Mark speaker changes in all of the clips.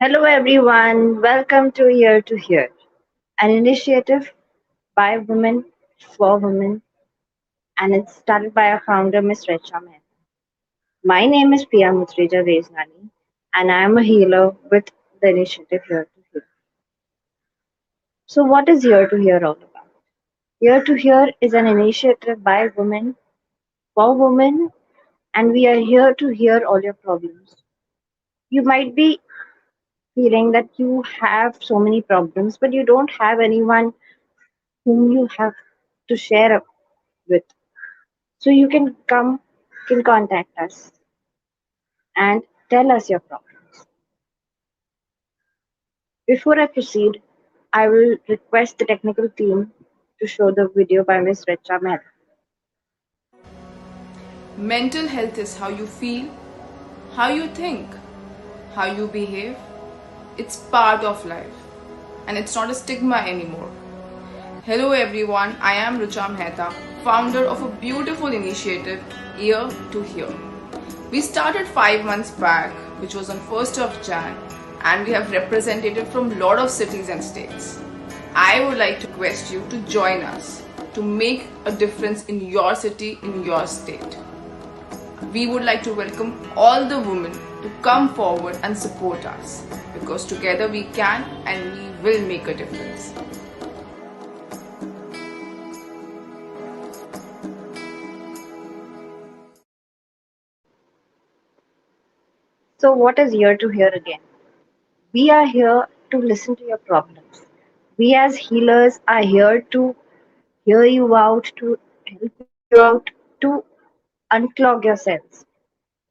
Speaker 1: Hello, everyone. Welcome to Year to Hear, an initiative by women for women, and it's started by our founder, Ms. Recha Mehta. My name is Priya Muthreja Tejnani, and I am a healer with the initiative Year to Hear. So, what is Year to Hear all about? Year to Hear is an initiative by women for women, and we are here to hear all your problems. You might be feeling that you have so many problems, but you don't have anyone whom you have to share with. So you can contact us and tell us your problems. Before I proceed, I will request the technical team to show the video by Ms. Recha Mehta.
Speaker 2: Mental health is how you feel, how you think, how you behave. It's part of life and it's not a stigma anymore. Hello everyone, I am Richa Mehta, founder of a beautiful initiative, Ear to Hear. We started 5 months back, which was on 1st of Jan, and we have representatives from lot of cities and states. I would like to request you to join us to make a difference in your city, in your state. We would like to welcome all the women to come forward and support us because together we can and we will make a difference.
Speaker 1: So what is here to hear again? We are here to listen to your problems. We as healers are here to hear you out, to help you out, to unclog your cells.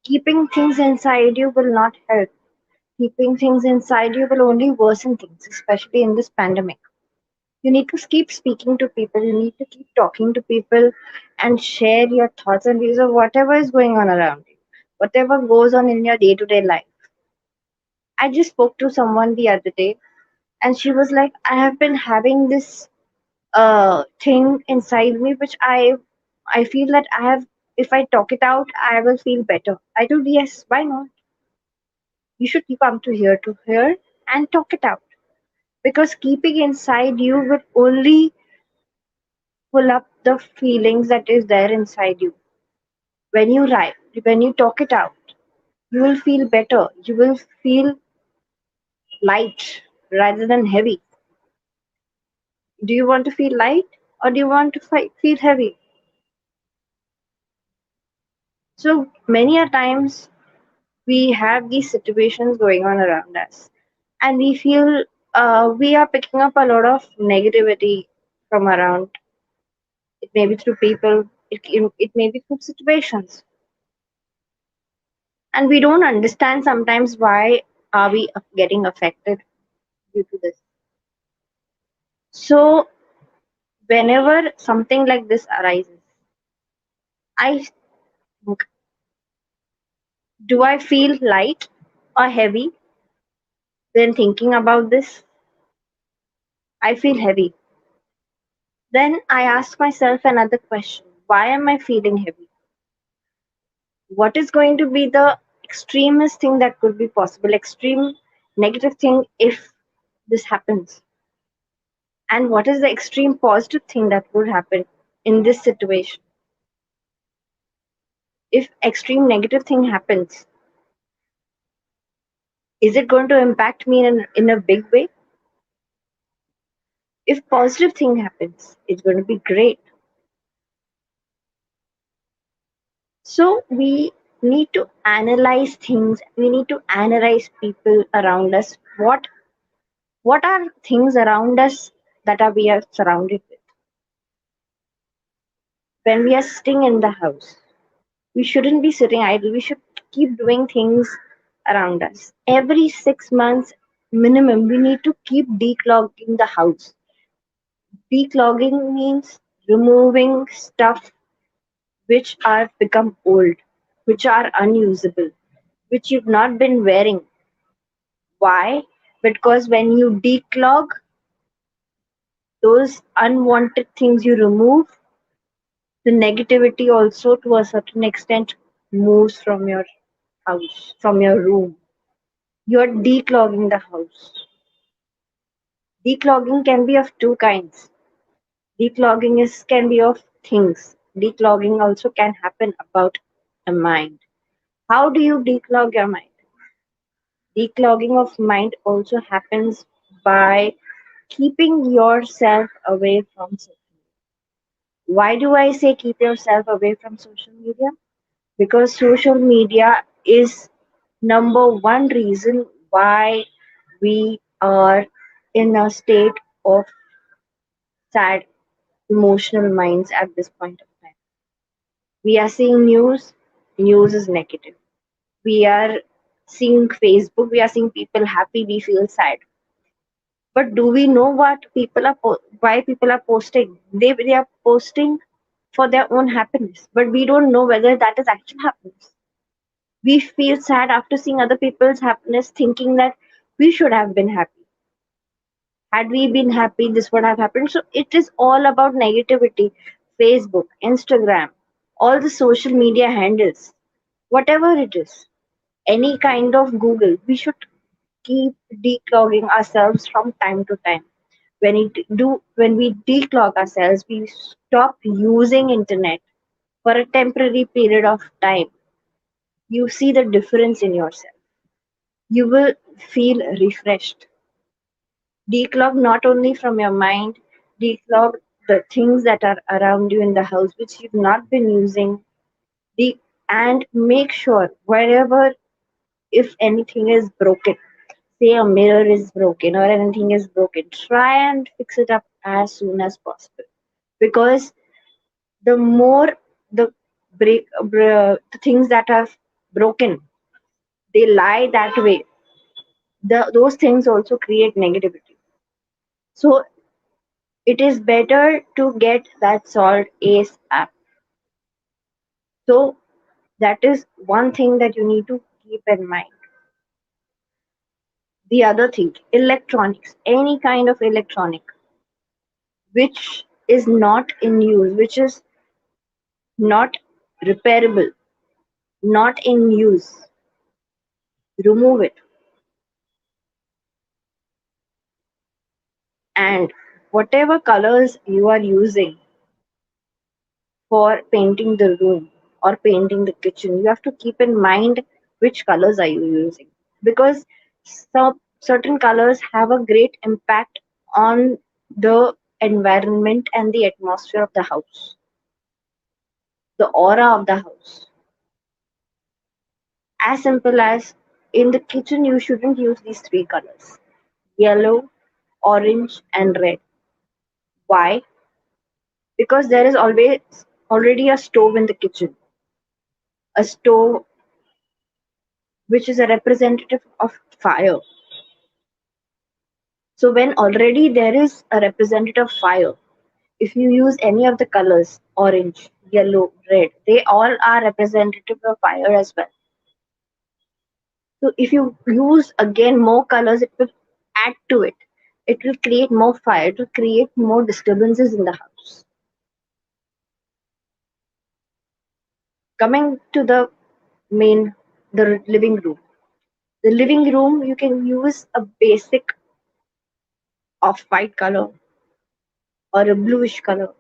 Speaker 1: Keeping things inside you will not help. Keeping things inside you will only worsen things, especially in this pandemic. You need to keep speaking to people, you need to keep talking to people and share your thoughts and views of whatever is going on around you, whatever goes on in your day to day life. I just spoke to someone the other day and she was like, I have been having this thing inside me which I feel that I have, if I talk it out, I will feel better. I told, yes, why not? You should come to here to hear and talk it out because keeping inside you will only pull up the feelings that is there inside you. When you write, when you talk it out, you will feel better. You will feel light rather than heavy. Do you want to feel light or do you want to feel heavy? So many a times we have these situations going on around us and we feel we are picking up a lot of negativity from around. It may be through people, it may be through situations. And we don't understand sometimes why are we getting affected due to this. So whenever something like this arises, I think, do I feel light or heavy when thinking about this? I feel heavy. Then I ask myself another question. Why am I feeling heavy? What is going to be the extremest thing that could be possible? Extreme negative thing if this happens? And what is the extreme positive thing that would happen in this situation? If extreme negative thing happens, is it going to impact me in a big way? If positive thing happens, it's going to be great. So we need to analyze things. We need to analyze people around us. What are things around us that are we are surrounded with? When we are sitting in the house, we shouldn't be sitting idle. We should keep doing things around us. Every 6 months minimum, we need to keep declogging the house. Declogging means removing stuff which are become old, which are unusable, which you've not been wearing. Why? Because when you declog, those unwanted things you remove, the negativity also to a certain extent moves from your house, from your room. You're declogging the house. Declogging can be of two kinds. Declogging is can be of things. Declogging also can happen about a mind. How do you declog your mind? Declogging of mind also happens by keeping yourself away from social media. Why do I say keep yourself away from social media? Because social media is number one reason why we are in a state of sad emotional minds at this point of time. We are seeing news is negative. We are seeing Facebook, we are seeing people happy, we feel sad. But do we know why people are posting? They are posting for their own happiness, but we don't know whether that is actual happiness. We feel sad after seeing other people's happiness, thinking that we should have been happy. Had we been happy, this would have happened. So it is all about negativity. Facebook, Instagram, all the social media handles, whatever it is, any kind of Google, we should keep declogging ourselves from time to time. When we declog ourselves, we stop using internet for a temporary period of time. You see the difference in yourself. You will feel refreshed. Declog not only from your mind, declog the things that are around you in the house which you've not been using. De- and make sure wherever, if anything is broken, say a mirror is broken or anything is broken, try and fix it up as soon as possible. Because the more the the things that are broken, they lie that way. Those things also create negativity. So it is better to get that solved ASAP. So that is one thing that you need to keep in mind. The other thing, electronics, any kind of electronic which is not in use, which is not repairable, not in use, remove it. And whatever colors you are using for painting the room or painting the kitchen, you have to keep in mind which colors are you using, because some certain colors have a great impact on the environment and the atmosphere of the house, the aura of the house. As simple as, in the kitchen you shouldn't use these three colors: yellow, orange and red. Why? Because there is always already a stove in the kitchen, a stove which is a representative of fire. So when already there is a representative of fire, if you use any of the colors, orange, yellow, red, they all are representative of fire as well. So if you use again more colors, it will add to it. It will create more fire, it will create more disturbances in the house. Coming to the main, the living room. The living room, you can use a basic off-white color or a bluish color.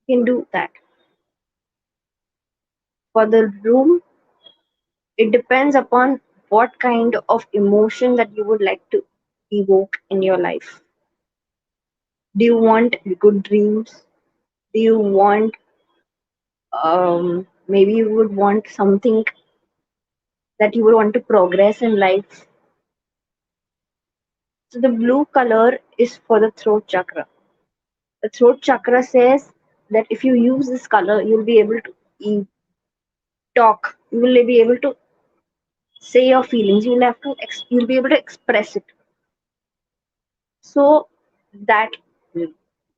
Speaker 1: You can do that. For the room, it depends upon what kind of emotion that you would like to evoke in your life. Do you want good dreams? Do you want, maybe you would want something that you would want to progress in life? So the blue color is for the throat chakra. The throat chakra says that if you use this color, you'll be able to talk. You will be able to say your feelings. You'll be able to express it. So that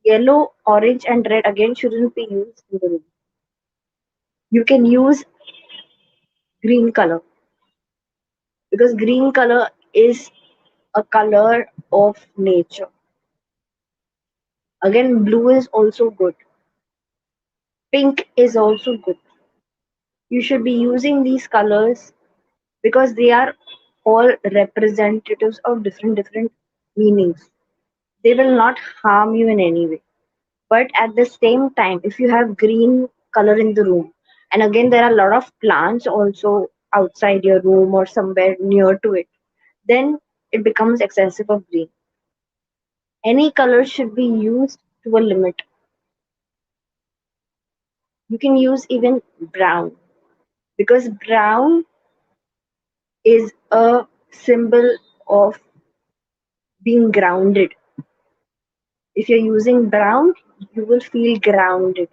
Speaker 1: yellow, orange, and red again shouldn't be used in the room. You can use green color, because green color is a color of nature. Again, blue is also good. Pink is also good. You should be using these colors because they are all representatives of different meanings. They will not harm you in any way. But at the same time, if you have green color in the room, and again there are a lot of plants also outside your room or somewhere near to it, then it becomes excessive of green. Any color should be used to a limit. You can use even brown, because brown is a symbol of being grounded. If you're using brown, you will feel grounded.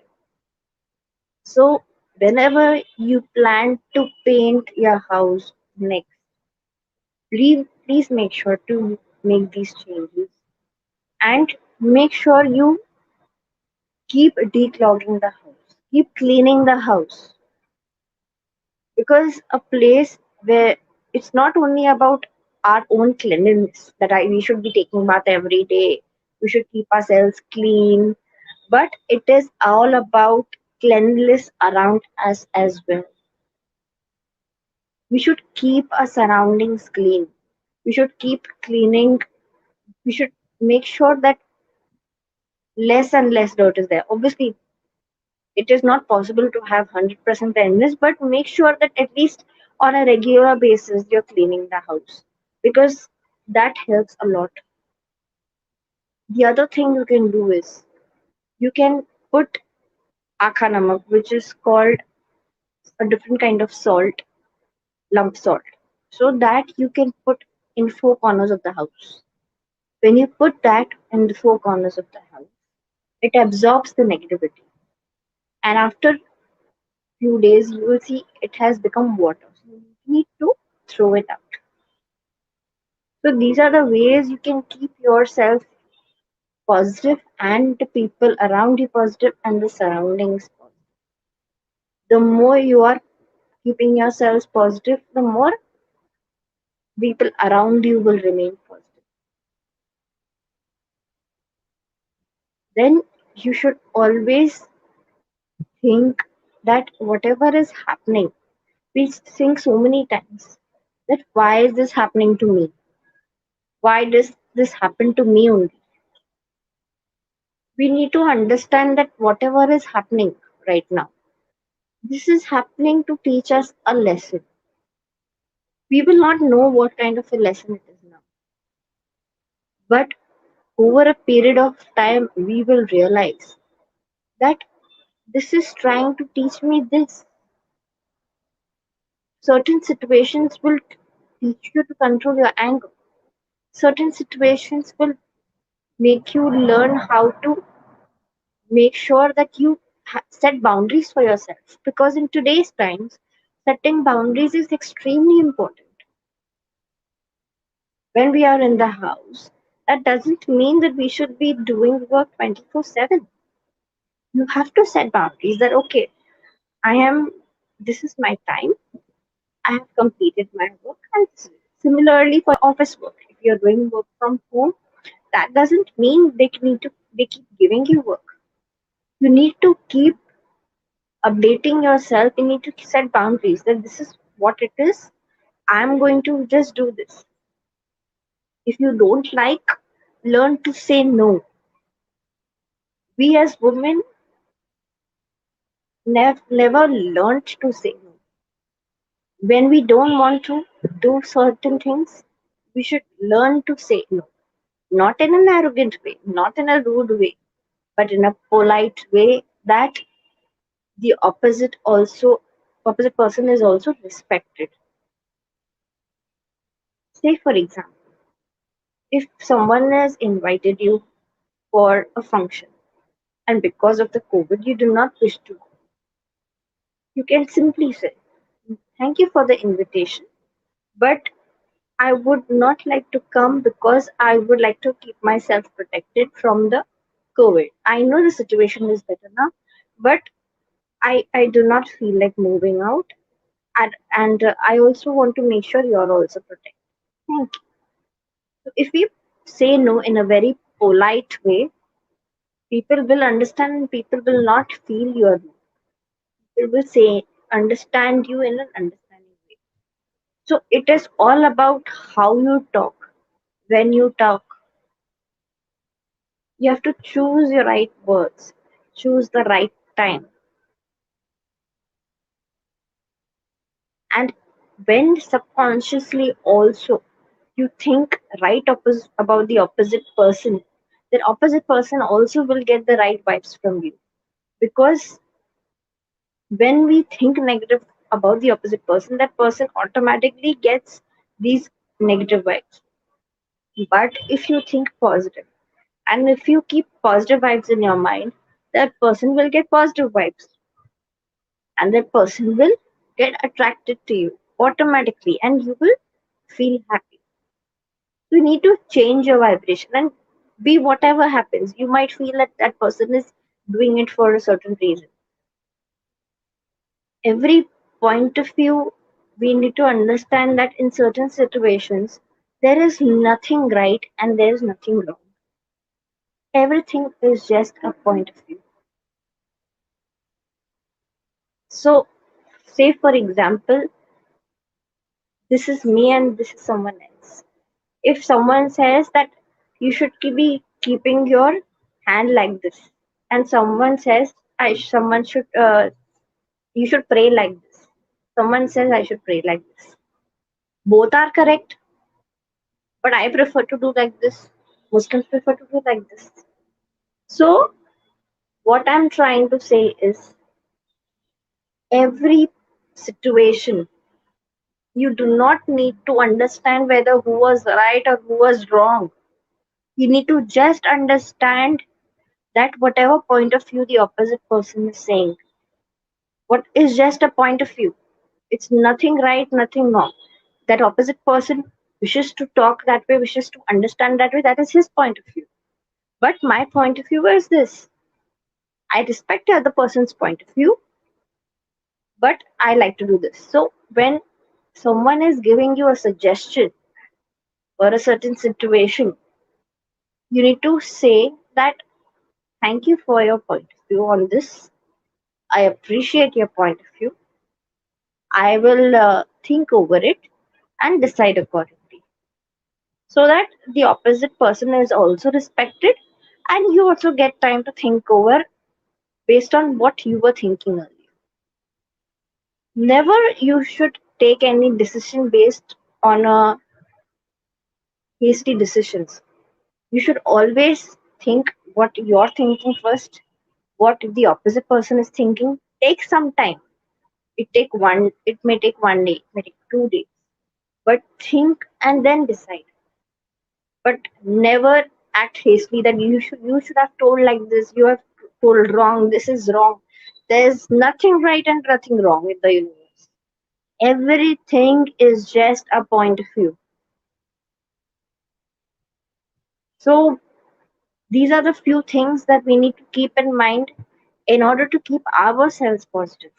Speaker 1: So, whenever you plan to paint your house next, please make sure to make these changes, and make sure you keep declogging the house, keep cleaning the house, because a place where it's not only about our own cleanliness that we should be taking bath every day, we should keep ourselves clean, but it is all about cleanliness around us as well. We should keep our surroundings clean. We should keep cleaning. We should make sure that less and less dirt is there. Obviously, it is not possible to have 100% cleanliness, but make sure that at least on a regular basis you're cleaning the house, because that helps a lot. The other thing you can do is you can put akha namak, which is called a different kind of salt, lump salt, so that you can put in four corners of the house. When you put that in the four corners of the house, it absorbs the negativity, and after few days you will see it has become water. So you need to throw it out. So these are the ways you can keep yourself positive and the people around you positive and the surroundings positive. The more you are keeping yourselves positive, the more people around you will remain positive. Then you should always think that whatever is happening, we think so many times that why is this happening to me? Why does this happen to me only? We need to understand that whatever is happening right now, this is happening to teach us a lesson. We will not know what kind of a lesson it is now, but over a period of time, we will realize that this is trying to teach me this. Certain situations will teach you to control your anger. Certain situations will make you learn how to make sure that you set boundaries for yourself, because in today's times setting boundaries is extremely important. When we are in the house, that doesn't mean that we should be doing work 24/7. You have to set boundaries that okay, I am this is my time, I have completed my work. And similarly for office work, if you're doing work from home, that doesn't mean they keep giving you work. You need to keep updating yourself. You need to set boundaries that this is what it is. I'm going to just do this. If you don't like, learn to say no. We as women never learned to say no. When we don't want to do certain things, we should learn to say no. Not in an arrogant way, not in a rude way, but in a polite way that the opposite person is also respected. Say for example, if someone has invited you for a function and because of the COVID you do not wish to go, you can simply say, thank you for the invitation, but I would not like to come because I would like to keep myself protected from the COVID. I know the situation is better now, but I do not feel like moving out. And I also want to make sure you're also protected. Thank you. So if we say no in a very polite way, people will understand and people will not feel your no. People will say, understand you in an understanding way. So it is all about how you talk. When you talk, you have to choose your right words, choose the right time. And when subconsciously also you think right about the opposite person, that opposite person also will get the right vibes from you. Because when we think negative about the opposite person, that person automatically gets these negative vibes. But if you think positive, and if you keep positive vibes in your mind, that person will get positive vibes, and that person will get attracted to you automatically, and you will feel happy. You need to change your vibration and be whatever happens. You might feel that that person is doing it for a certain reason. Every point of view, we need to understand that in certain situations, there is nothing right and there is nothing wrong. Everything is just a point of view. So, say for example, this is me and this is someone else. If someone says that you should be keeping your hand like this, and someone says someone should you should pray like this, someone says I should pray like this, both are correct, but I prefer to do like this. Muslims prefer to do like this. So what I'm trying to say is, every situation, you do not need to understand whether who was right or who was wrong. You need to just understand that whatever point of view the opposite person is saying, what is just a point of view. It's nothing right, nothing wrong. That opposite person wishes to talk that way, wishes to understand that way, that is his point of view. But my point of view is this: I respect the other person's point of view, but I like to do this. So when someone is giving you a suggestion for a certain situation, you need to say that thank you for your point of view on this. I appreciate your point of view. I will think over it and decide accordingly, so that the opposite person is also respected and you also get time to think over based on what you were thinking earlier. Never you should take any decision based on a hasty decisions. You should always think what you're thinking first, what the opposite person is thinking. Take some time. It may take 1 day, it may take 2 days, but think and then decide. But never act hastily that you should have told like this, you have told wrong, this is wrong. There's nothing right and nothing wrong in the universe. Everything is just a point of view. So these are the few things that we need to keep in mind in order to keep ourselves positive,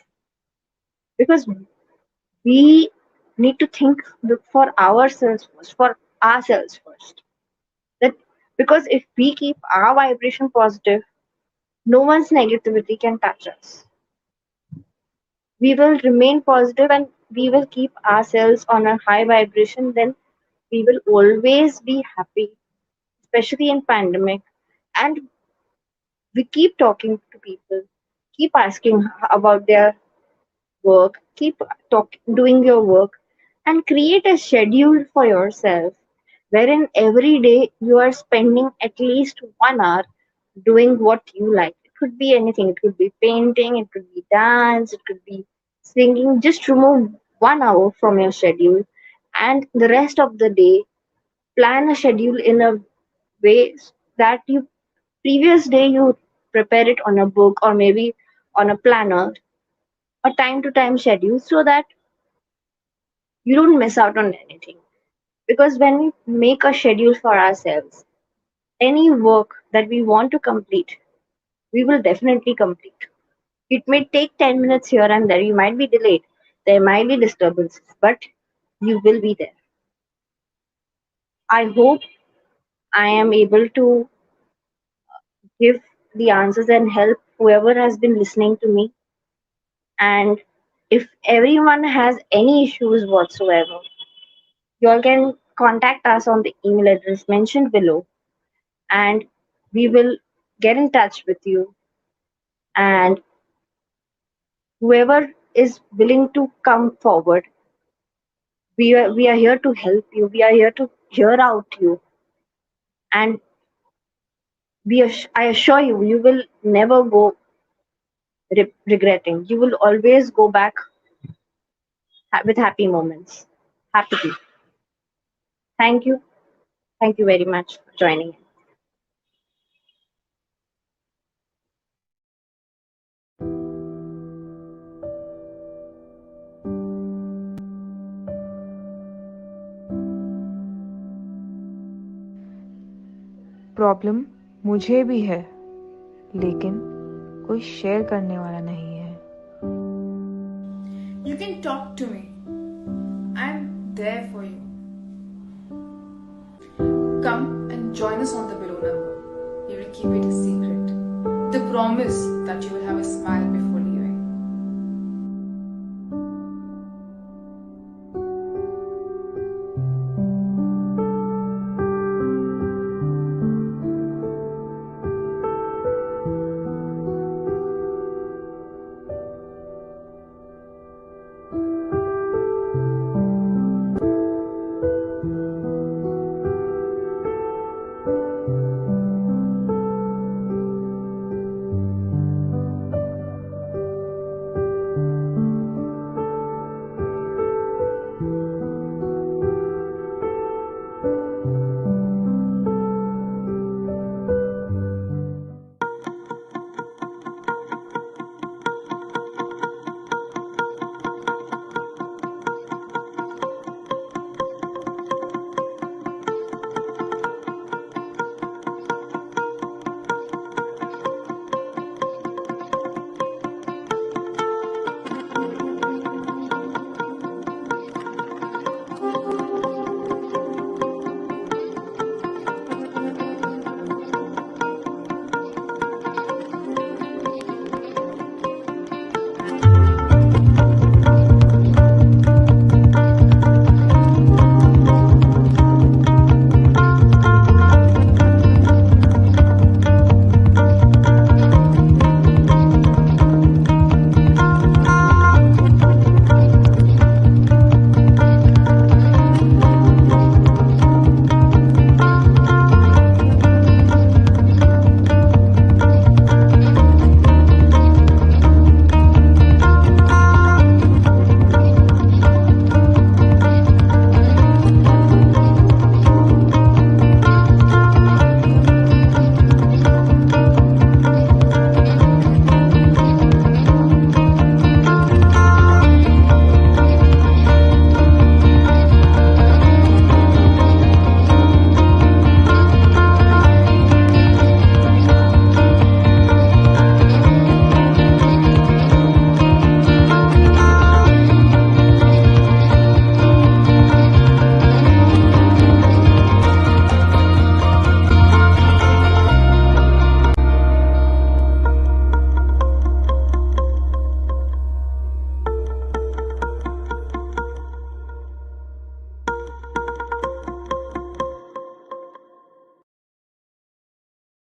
Speaker 1: because we need to think for ourselves first, for ourselves first. That because if we keep our vibration positive, no one's negativity can touch us. We will remain positive and we will keep ourselves on a high vibration. Then we will always be happy, especially in pandemic. And we keep talking to people, keep asking about their work, keep doing your work, and create a schedule for yourself wherein every day you are spending at least 1 hour doing what you like. It could be anything, it could be painting, it could be dance, it could be singing. Just remove 1 hour from your schedule, and the rest of the day, plan a schedule in a way that you previous day you prepare it on a book or maybe on a planner, a time to time schedule, so that you don't miss out on anything. Because when we make a schedule for ourselves, any work that we want to complete, we will definitely complete. It may take 10 minutes here and there, you might be delayed, there might be disturbances, but you will be there. I hope I am able to give the answers and help whoever has been listening to me. And if everyone has any issues whatsoever, You all can contact us on the email address mentioned below, and we will get in touch with you. And whoever is willing to come forward, we are here to help you. We are here to hear out you, and I assure you, you will never go regretting. You will always go back with happy moments. Happily. Thank you. Thank you very much for joining in.
Speaker 3: Problem मुझे भी है, लेकिन कोई share करने वाला नहीं है।
Speaker 2: You can talk to me. I'm there for you. Come and join us on the below number. We will keep it a secret. The promise that you will have a smile